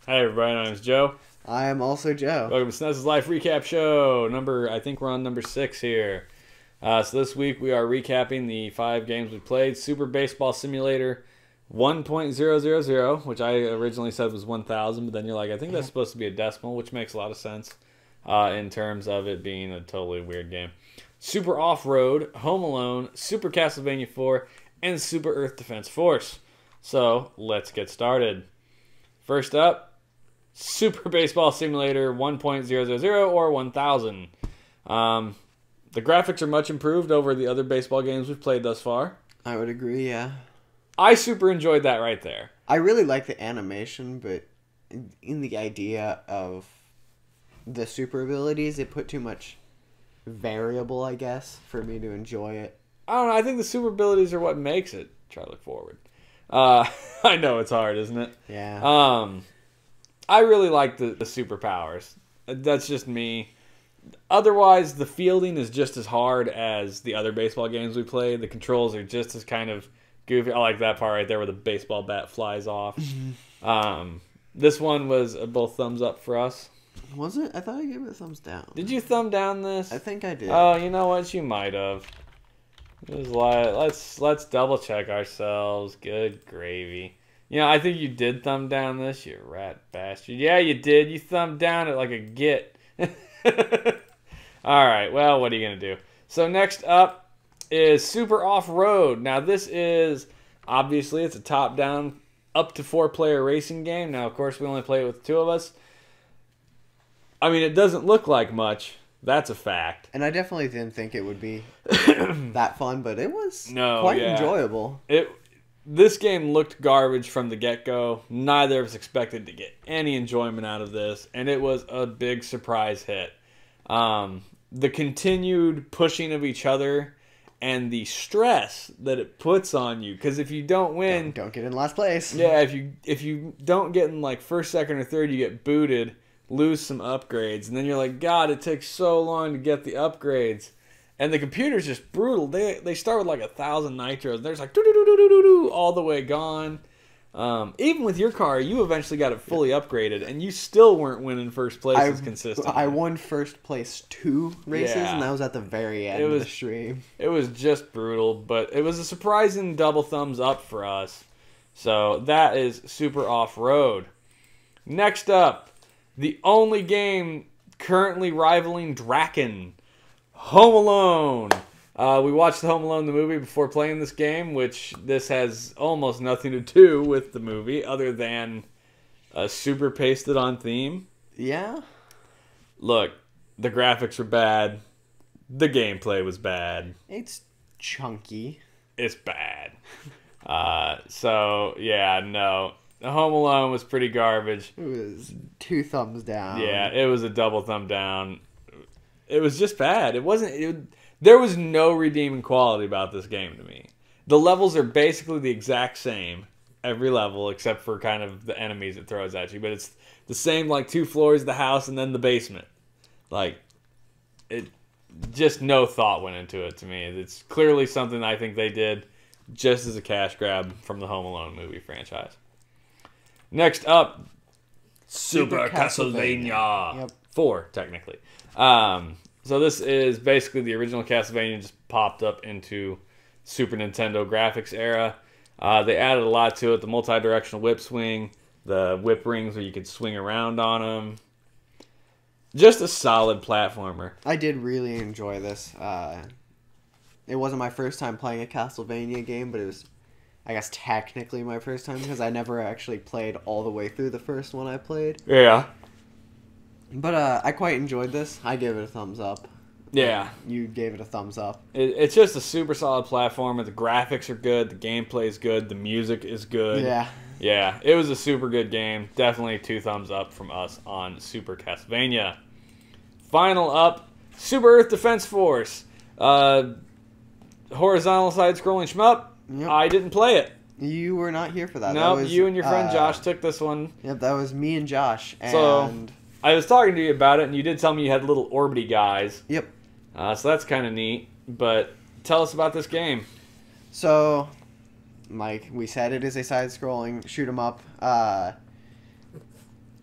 Hi everybody, my name's Joe. I am also Joe. Welcome to SNES's Life Recap Show. I think we're on number 6 here. So this week we are recapping the 5 games we played. Super Baseball Simulator 1.000, which I originally said was 1,000, but then you're like, I think that's supposed to be a decimal, which makes a lot of sense in terms of it being a totally weird game. Super Off-Road, Home Alone, Super Castlevania IV, and Super Earth Defense Force. So let's get started. First up, Super Baseball Simulator 1.000 or 1000. The graphics are much improved over the other baseball games we've played thus far. I would agree, yeah. I super enjoyed that right there. I really like the animation, but in the idea of the super abilities, it put too much variable, I guess, for me to enjoy it. I don't know. I think the super abilities are what makes it. Try to look forward. I know it's hard, isn't it? Yeah. I really like the superpowers. That's just me. Otherwise, the fielding is just as hard as the other baseball games we played. The controls are just as kind of goofy. I like that part right there where the baseball bat flies off. This one was both thumbs up for us. Was it? I thought I gave it a thumbs down. Did you thumb down this? I think I did. Oh, you know what? You might have. Let's double check ourselves. Good gravy. You know, I think you did thumb down this, you rat bastard. Yeah, you did. You thumbed down it like a git. Alright, well, what are you going to do? So next up is Super Off-Road. Now, this is, obviously, it's a top-down, up to 4-player racing game. Now, of course, we only play it with 2 of us. I mean, it doesn't look like much. That's a fact. And I definitely didn't think it would be that fun, but it was quite enjoyable. This game looked garbage from the get-go. Neither of us expected to get any enjoyment out of this, and it was a big surprise hit. The continued pushing of each other and the stress that it puts on you, because if you don't win... Don't get in last place. Yeah, if you don't get in like first, second, or third, you get booted, lose some upgrades, and then you're like, God, it takes so long to get the upgrades. And the computer's just brutal. They start with like 1,000 nitros. There's like doo-doo-doo-doo-doo-doo, all the way gone. Even with your car, you eventually got it fully upgraded, and you still weren't winning first places consistently. I won first place 2 races, and that was at the very end of the stream. It was just brutal, but it was a surprising double thumbs up for us. So that is Super Off-Road. Next up, the only game currently rivaling Draken. Home Alone. We watched the Home Alone the movie before playing this game, which this has almost nothing to do with the movie other than a super pasted on theme. Yeah. Look, the graphics were bad. The gameplay was bad. It's chunky. It's bad. So, yeah, no. The Home Alone was pretty garbage. It was 2 thumbs down. Yeah, it was a double thumb down. It was just bad. There was no redeeming quality about this game to me. The levels are basically the exact same, every level, except for kind of the enemies it throws at you. But it's the same, like 2 floors of the house and then the basement. Like, it just no thought went into it to me. It's clearly something I think they did just as a cash grab from the Home Alone movie franchise. Next up, Super Castlevania 4, technically. So this is basically the original Castlevania just popped up into Super Nintendo graphics era. They added a lot to it. The multi-directional whip swing, the whip rings where you could swing around on them. Just a solid platformer. I did really enjoy this. It wasn't my first time playing a Castlevania game, but it was, I guess, technically my first time because I never actually played all the way through the first one I played. Yeah. But I quite enjoyed this. I gave it a thumbs up. Yeah. You gave it a thumbs up. It's just a super solid platformer. The graphics are good. The gameplay is good. The music is good. Yeah. Yeah. It was a super good game. Definitely 2 thumbs up from us on Super Castlevania. Final up, Super Earth Defense Force. Horizontal side-scrolling shmup. Yep. I didn't play it. You were not here for that. No, that was, you and your friend Josh took this one. Yep, that was me and Josh. And so I was talking to you about it, and you did tell me you had little orbity guys. Yep. So that's kind of neat. But tell us about this game. So, like we said, it is a side-scrolling shoot 'em up.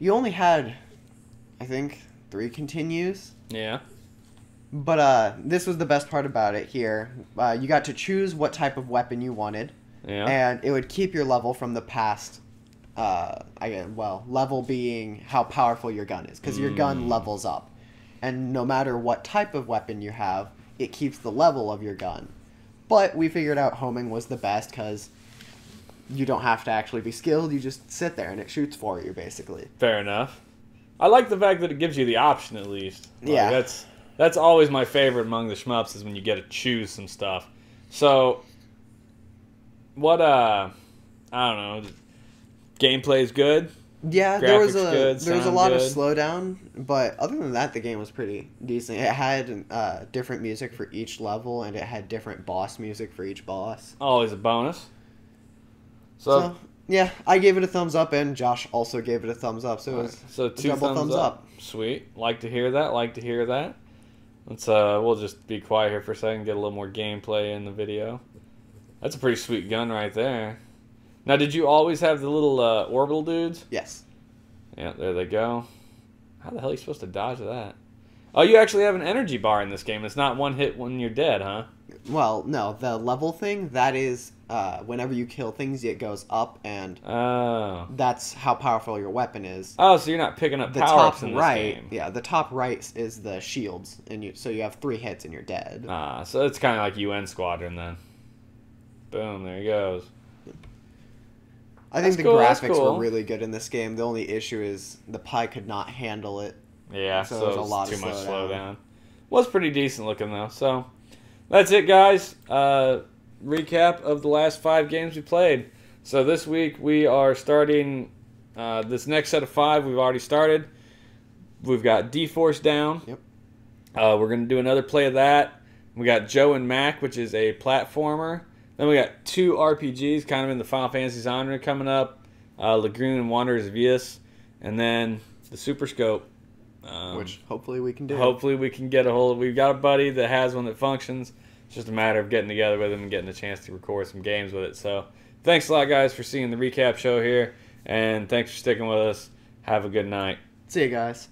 you only had, I think, 3 continues. Yeah. But this was the best part about it here. You got to choose what type of weapon you wanted. Yeah. And it would keep your level from the past. Level being how powerful your gun is, because your gun levels up, and no matter what type of weapon you have, it keeps the level of your gun. But we figured out homing was the best because you don't have to actually be skilled; you just sit there and it shoots for you, basically. Fair enough. I like the fact that it gives you the option at least. Like, yeah, that's always my favorite among the shmups is when you get to choose some stuff. So, what I don't know. Gameplay's good. Yeah, Graphics there was a lot of good. slowdown, but other than that, the game was pretty decent. It had different music for each level, and it had different boss music for each boss. Always a bonus. So yeah, I gave it a thumbs up, and Josh also gave it a thumbs up. So it was so 2 double thumbs up. Sweet. Like to hear that. Like to hear that. Let's we'll just be quiet here for a second. Get a little more gameplay in the video. That's a pretty sweet gun right there. Now, did you always have the little orbital dudes? Yes. Yeah, there they go. How the hell are you supposed to dodge that? Oh, you actually have an energy bar in this game. It's not one hit when you're dead, huh? Well, no. The level thing, that is whenever you kill things, it goes up, and that's how powerful your weapon is. Oh, so you're not picking up The power-ups top in this right, game. yeah, the top right is the shields, and so you have 3 hits and you're dead. So it's kind of like UN Squadron then. Boom, there he goes. I think the cool, that's graphics cool. were really good in this game. The only issue is the Pi could not handle it. Yeah, So so there's it a was lot too of much slowdown. slowdown. Was pretty decent looking though. So that's it, guys. Recap of the last 5 games we played. So this week we are starting this next set of 5. We've already started. We've got D-Force down. Yep. We're gonna do another play of that. We got Joe and Mac, which is a platformer. Then we got 2 RPGs, kind of in the Final Fantasy genre coming up. Lagoon and Wanderers of Ys. And then the Super Scope. Which hopefully we can do. Hopefully we can get a hold of. We've got a buddy that has one that functions. It's just a matter of getting together with him and getting a chance to record some games with it. So thanks a lot, guys, for seeing the recap show here. And thanks for sticking with us. Have a good night. See you guys.